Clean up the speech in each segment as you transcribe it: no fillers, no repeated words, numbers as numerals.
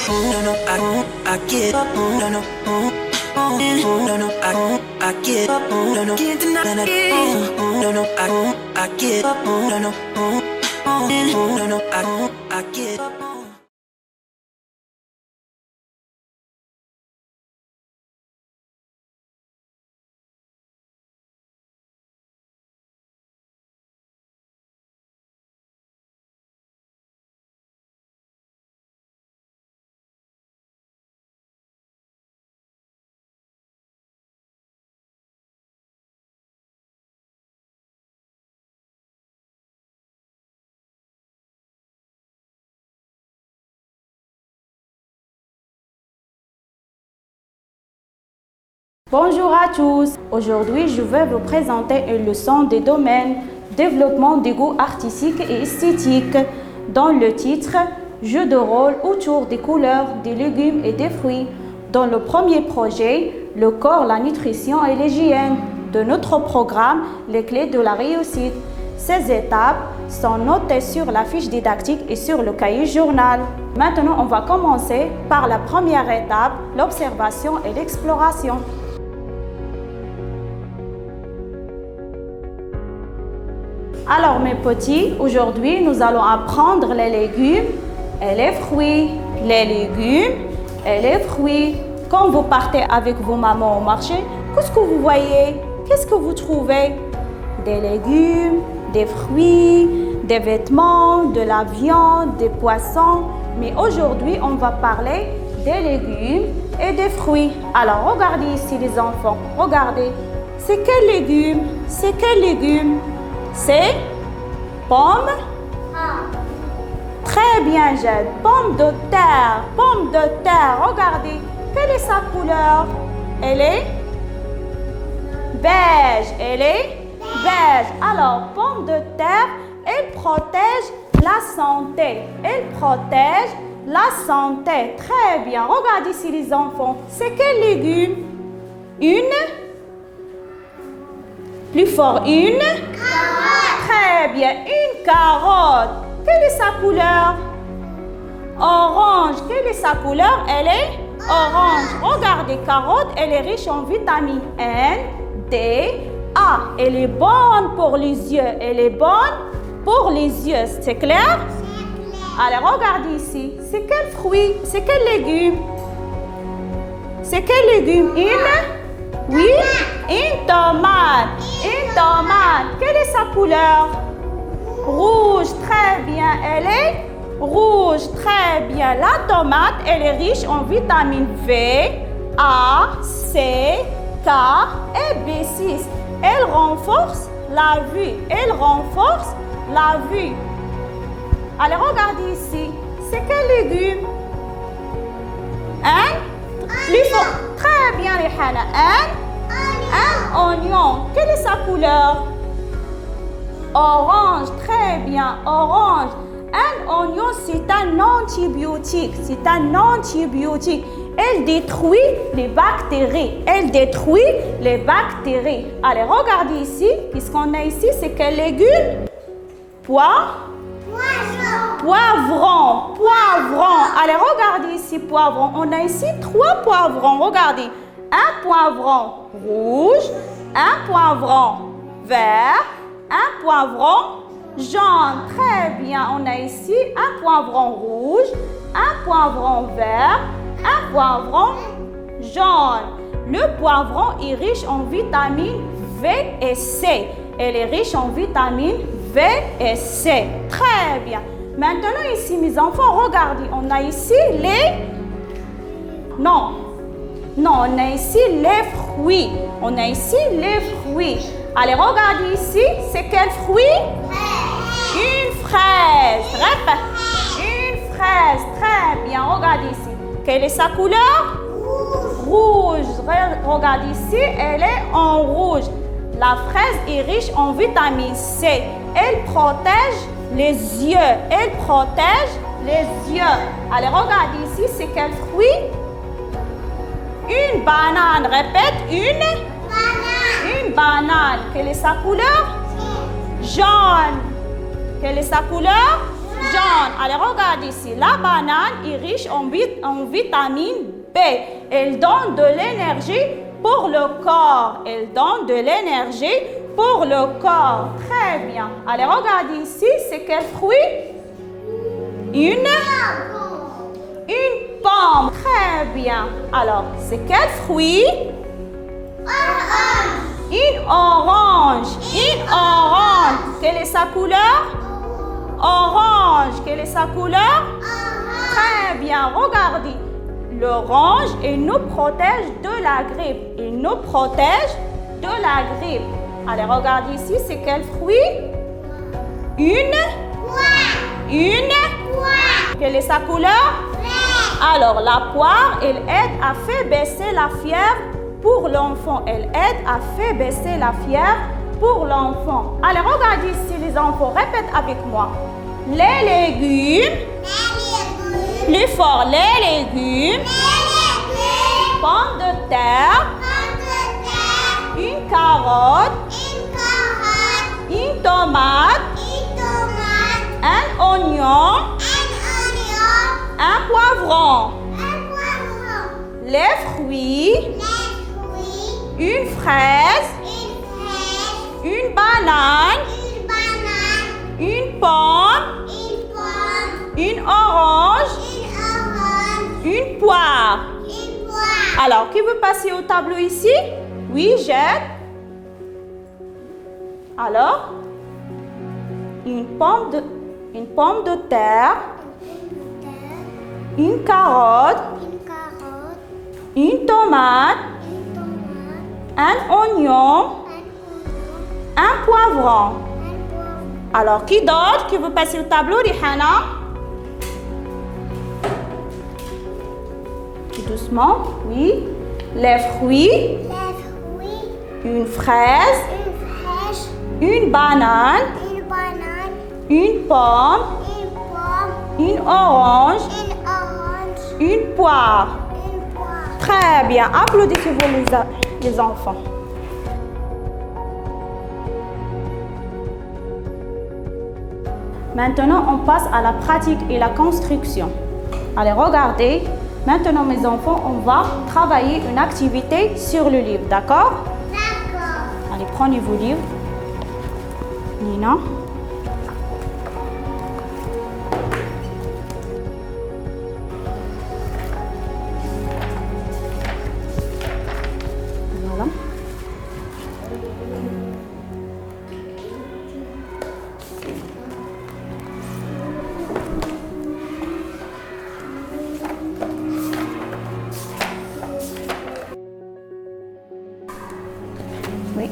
no, no, I get up, no, no, no, no, I get up, no, no, can't deny it, no, no, I get up, no, no, no, no, I get up. Bonjour à tous. Aujourd'hui, je vais vous présenter une leçon des domaines développement des goûts artistiques et esthétiques dans le titre Jeu de rôle autour des couleurs, des légumes et des fruits. Dans le premier projet, le corps, la nutrition et l'hygiène de notre programme, les clés de la réussite. Ces étapes sont notées sur la fiche didactique et sur le cahier journal. Maintenant, on va commencer par la première étape, l'observation et l'exploration. Alors mes petits, aujourd'hui nous allons apprendre les légumes et les fruits. Les légumes et les fruits. Quand vous partez avec vos mamans au marché, qu'est-ce que vous voyez? Qu'est-ce que vous trouvez? Des légumes, des fruits, des vêtements, de la viande, des poissons. Mais aujourd'hui, on va parler des légumes et des fruits. Alors regardez ici les enfants, regardez. C'est quel légume? C'est quel légume? C'est pomme. Très bien, Jade. Pomme de terre. Pomme de terre. Regardez. Quelle est sa couleur? Elle est beige. Elle est beige. Alors, pomme de terre, elle protège la santé. Elle protège la santé. Très bien. Regardez ici les enfants. C'est quel légume? Plus fort, une carotte. Très bien, une carotte. Quelle est sa couleur? Orange. Quelle est sa couleur? Elle est orange. Regardez, carotte, elle est riche en vitamine N, D, A. Elle est bonne pour les yeux. Elle est bonne pour les yeux. C'est clair? Allez, regardez ici. C'est quel fruit? C'est quel légume? C'est quel légume? Oui, une tomate. Une tomate. Quelle est sa couleur? Rouge. Très bien. Elle est rouge. Très bien. La tomate, elle est riche en vitamines V, A, C, K et B6. Elle renforce la vue. Elle renforce la vue. Allez, regardez ici. C'est quel légume? Plus fort. Très bien, les Hana. Un oignon. Quelle est sa couleur? Orange. Très bien, orange. Un oignon, c'est un antibiotique. C'est un antibiotique. Elle détruit les bactéries. Elle détruit les bactéries. Allez, regardez ici. Puisqu'on a ici, c'est quel légume? Poivron. Poivron. Allez, regardez ici, poivron. On a ici 3 poivrons. Regardez. Un poivron rouge, un poivron vert, un poivron jaune. Très bien. On a ici un poivron rouge, un poivron vert, un poivron jaune. Le poivron est riche en vitamines V et C. Elle est riche en vitamines V et C. Très bien. Maintenant ici, mes enfants, regardez. On a ici les... Non, on a ici les fruits. On a ici les fruits. Allez, regardez ici. C'est quel fruit? Une fraise. Répète. Une fraise. Très bien. Regardez ici. Quelle est sa couleur? Rouge. Regardez ici. Elle est en rouge. La fraise est riche en vitamine C. Elle protège les yeux. Elle protège les yeux. Allez, regardez ici. C'est quel fruit? Une banane. Répète. Une banane. Quelle est sa couleur? Jaune. Quelle est sa couleur? jaune. Allez, regarde ici. La banane est riche en vitamine B. Elle donne de l'énergie pour le corps. Elle donne de l'énergie pour le corps. Très bien. Allez, regarde ici. C'est quel fruit? Une pomme. Très bien. Alors, c'est quel fruit? Une orange. Une orange. Quelle est sa couleur? Orange. Quelle est sa couleur? Très bien. Regardez. L'orange, il nous protège de la grippe. Il nous protège de la grippe. Allez, regardez ici. C'est quel fruit? Une poire. Quelle est sa couleur? Alors, la poire, elle aide à faire baisser la fièvre pour l'enfant. Elle aide à faire baisser la fièvre pour l'enfant. Allez, regardez ici les enfants. Répète avec moi. Les légumes. Plus fort. Les légumes. Pommes de terre. Une carotte. Une tomate. Un oignon. Un poivron. Les fruits. Une fraise. Une banane. Une pomme. Une orange. Une poire. Alors, qui veut passer au tableau ici? Oui, jette. Alors, une pomme de terre. Une carotte. Une tomate. Un oignon. Un poivron. Alors, qui d'autre qui veut passer au tableau, Rihana? Doucement, oui. Les fruits. Une fraise. Une banane. Une pomme. Une orange. Une poire. Très bien. Applaudissez-vous les enfants. Maintenant, on passe à la pratique et la construction. Allez, regardez. Maintenant, mes enfants, on va travailler une activité sur le livre, d'accord? D'accord. Allez, prenez vos livres. Nina. Voilà. Oui.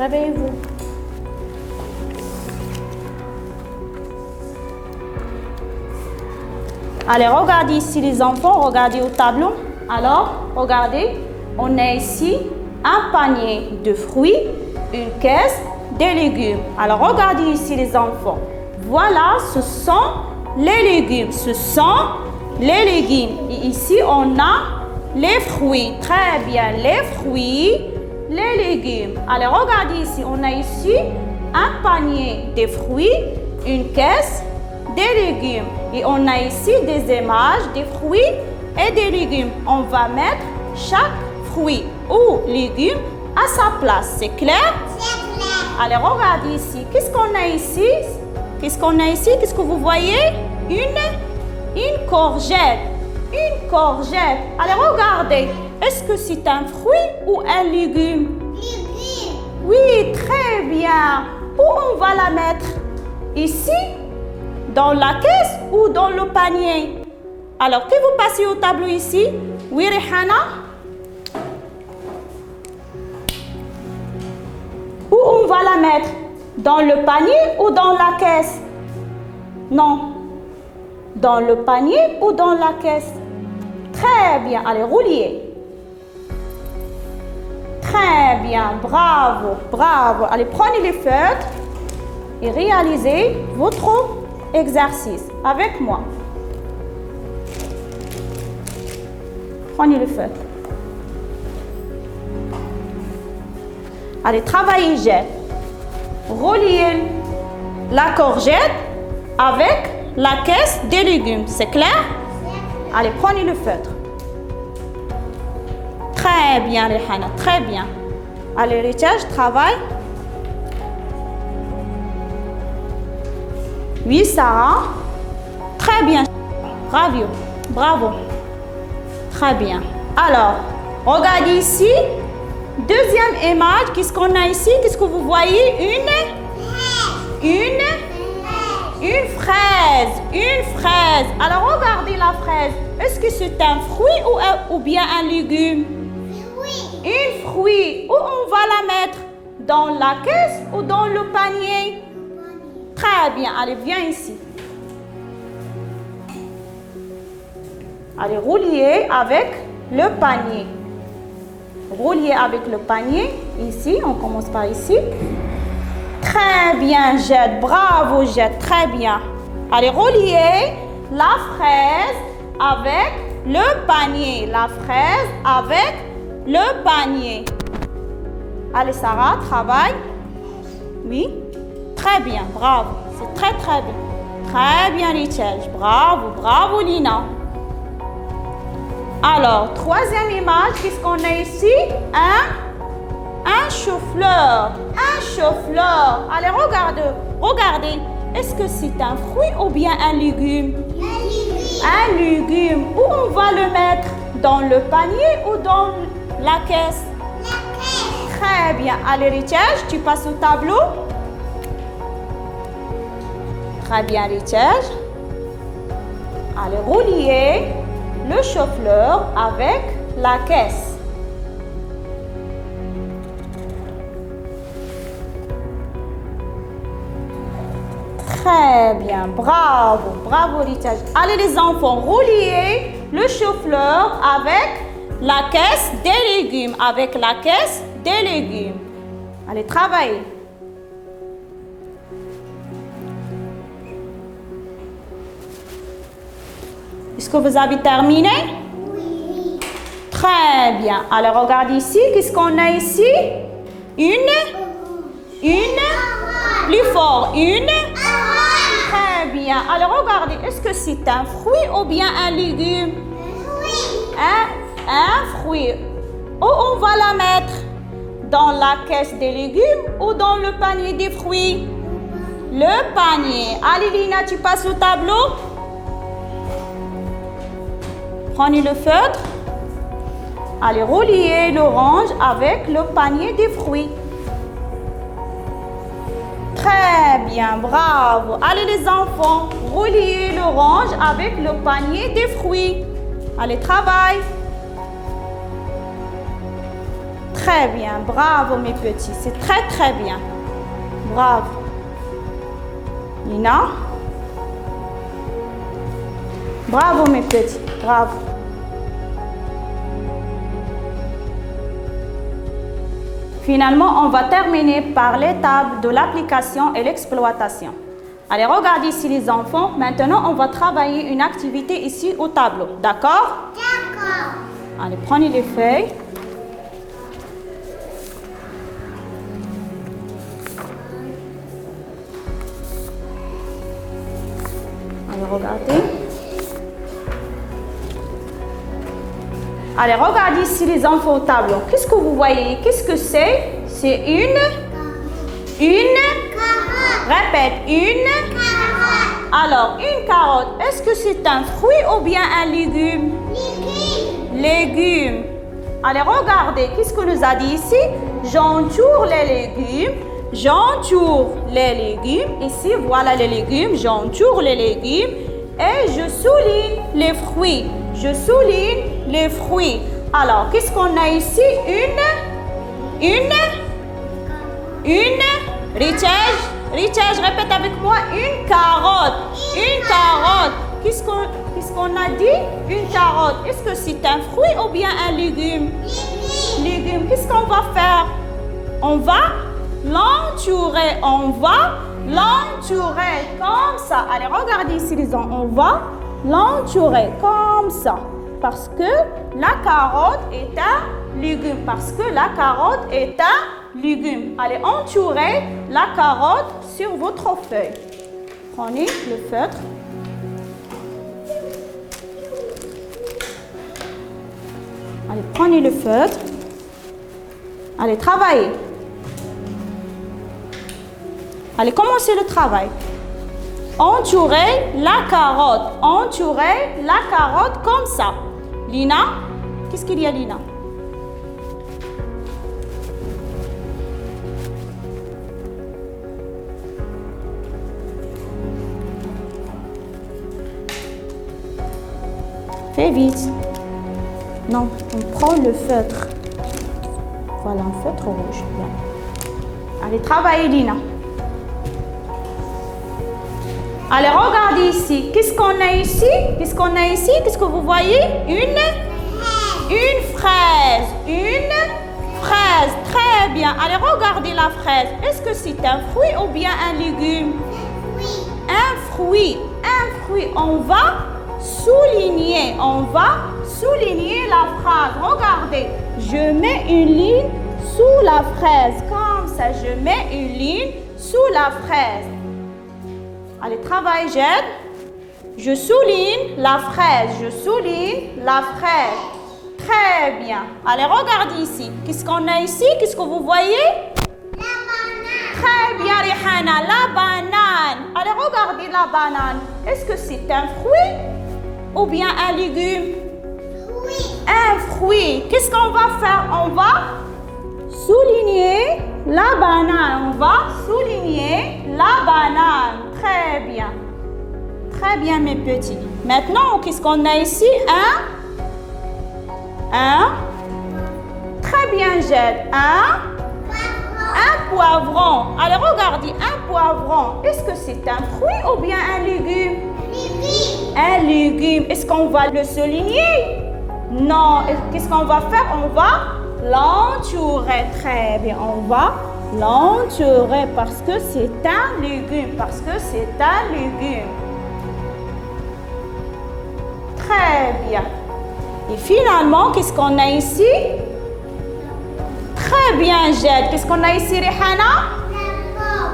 Réveillez-vous. Allez, regardez ici les enfants, regardez au tableau. Alors, regardez, on a ici un panier de fruits, une caisse, des légumes. Alors, regardez ici les enfants. Voilà, ce sont les légumes. Ce sont les légumes. Et ici, on a les fruits. Très bien, les fruits, les légumes. Allez, regardez ici. On a ici un panier de fruits, une caisse, des légumes. Et on a ici des images des fruits et des légumes. On va mettre chaque fruit ou légume à sa place. C'est clair? C'est clair. Allez, regardez ici. Qu'est-ce qu'on a ici? Qu'est-ce qu'on a ici? Qu'est-ce que vous voyez? Une courgette. Une courgette. Allez, regardez. Est-ce que c'est un fruit ou un légume? Légume. Oui, très bien. Où on va la mettre? Ici? Dans la caisse ou dans le panier? Alors, que vous passez au tableau ici? Oui, Rihana? Où on va la mettre? Dans le panier ou dans la caisse? Non. Dans le panier ou dans la caisse? Très bien. Allez, rouliez. Très bien. Bravo, bravo. Allez, prenez les feutres et réalisez votre exercice avec moi. Prenez le feutre. Allez, travaillez jet. Reliez la courgette avec la caisse des légumes. C'est clair? Allez, prenez le feutre. Très bien, Rihana, très bien. Allez, Richard, travaille. Oui, Sarah. Très bien. Bravo. Bravo. Très bien. Alors, regardez ici. Deuxième image. Qu'est-ce qu'on a ici? Qu'est-ce que vous voyez? Une fraise. Une fraise. Alors, regardez la fraise. Est-ce que c'est un fruit ou bien un légume? Une fruit. Où on va la mettre? Dans la caisse ou dans le panier? Très bien. Allez, viens ici. Allez, rouliez avec le panier. Rouliez avec le panier. Ici, on commence par ici. Très bien, Jette. Bravo, Jette. Très bien. Allez, rouliez la fraise avec le panier. La fraise avec le panier. Allez, Sarah, travaille. Oui. Très bien, bravo. C'est très, très bien. Très bien, Richard. Bravo, bravo, Lina. Alors, troisième image, qu'est-ce qu'on a ici? Un chou-fleur. Un chou-fleur. Allez, regardez. Est-ce que c'est un fruit ou bien un légume? Un légume. Où on va le mettre? Dans le panier ou dans la caisse? Très bien. Allez, Richard, tu passes au tableau. Très bien, Richard. Allez, rouliez le chou-fleur avec la caisse. Très bien, bravo, bravo Richard. Allez les enfants, rouliez le chou-fleur avec la caisse des légumes, avec la caisse des légumes. Allez, travaillez. Est-ce que vous avez terminé? Oui. Très bien. Alors, regardez ici. Qu'est-ce qu'on a ici? Plus fort. Très bien. Alors, regardez. Est-ce que c'est un fruit ou bien un légume? Un fruit. Où on va la mettre? Dans la caisse des légumes ou dans le panier des fruits? Le panier. Allez, Lina, tu passes au tableau. Prenez le feutre. Allez, reliez l'orange avec le panier des fruits. Très bien, bravo. Allez les enfants, reliez l'orange avec le panier des fruits. Allez, travaille. Très bien, bravo mes petits. C'est très très bien. Bravo. Lina. Bravo mes petits, bravo. Finalement, on va terminer par l'étape de l'application et l'exploitation. Allez, regardez ici les enfants. Maintenant, on va travailler une activité ici au tableau. D'accord? D'accord. Allez, prenez les feuilles. Allez, regardez. Allez, regardez ici les enfants au tableau. Qu'est-ce que vous voyez? Qu'est-ce que c'est? C'est une carotte. Répète, une carotte. Alors, une carotte, est-ce que c'est un fruit ou bien un légume? Légume. Allez, regardez, qu'est-ce que nous a dit ici? J'entoure les légumes. J'entoure les légumes. Ici, voilà les légumes. J'entoure les légumes. Et je souligne les fruits. Je souligne les fruits. Alors, qu'est-ce qu'on a ici? Richard, répète avec moi. Une carotte. Une carotte. Qu'est-ce qu'on a dit? Une carotte. Est-ce que c'est un fruit ou bien un légume? Légume. Qu'est-ce qu'on va faire? On va l'entourer. On va l'entourer comme ça. Allez, regardez ici les enfants. On va l'entourer comme ça. Parce que la carotte est un légume. Parce que la carotte est un légume. Allez entourer la carotte sur votre feuille. Prenez le feutre. Allez, prenez le feutre. Allez, travaillez. Allez, commencez le travail. Entourez la carotte. Entourez la carotte comme ça. Lina, qu'est-ce qu'il y a, Lina? Fais vite. Non, on prend le feutre. Voilà, un feutre rouge. Bien. Allez, travaillez, Lina. Allez, regardez ici. Qu'est-ce qu'on a ici? Qu'est-ce qu'on a ici? Qu'est-ce que vous voyez? Une fraise. Une fraise. Très bien. Allez, regardez la fraise. Est-ce que c'est un fruit ou bien un légume? Un fruit. Un fruit. On va souligner. On va souligner la phrase. Regardez. Je mets une ligne sous la fraise. Comme ça, je mets une ligne sous la fraise. Allez, travaille, Jed. Je souligne la fraise. Je souligne la fraise. Très bien. Allez, regardez ici. Qu'est-ce qu'on a ici? Qu'est-ce que vous voyez? La banane. Très bien, Rihana. La banane. Allez, regardez la banane. Est-ce que c'est un fruit ou bien un légume? Oui. Un fruit. Qu'est-ce qu'on va faire? On va souligner la banane. On va souligner la banane. Très bien. Très bien, mes petits. Maintenant, qu'est-ce qu'on a ici? Très bien, Jed. Un poivron. Allez, regardez, un poivron. Est-ce que c'est un fruit ou bien un légume? Légume. Un légume. Est-ce qu'on va le souligner? Non. Qu'est-ce qu'on va faire? On va l'entourer. Très bien. On va l'entourer parce que c'est un légume. Parce que c'est un légume. Très bien. Et finalement, qu'est-ce qu'on a ici? Très bien, Jed. Qu'est-ce qu'on a ici, Rihana?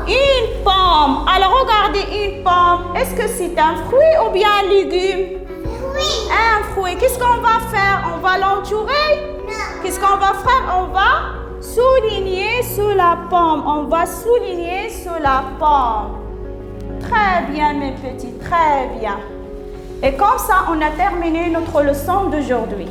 Une pomme. Alors, regardez une pomme. Est-ce que c'est un fruit ou bien un légume? Oui. Un fruit. Qu'est-ce qu'on va faire? On va l'entourer? Non. Qu'est-ce qu'on va faire? On va souligner sous la pomme. On va souligner sous la pomme. Très bien, mes petits. Très bien. Et comme ça, on a terminé notre leçon d'aujourd'hui.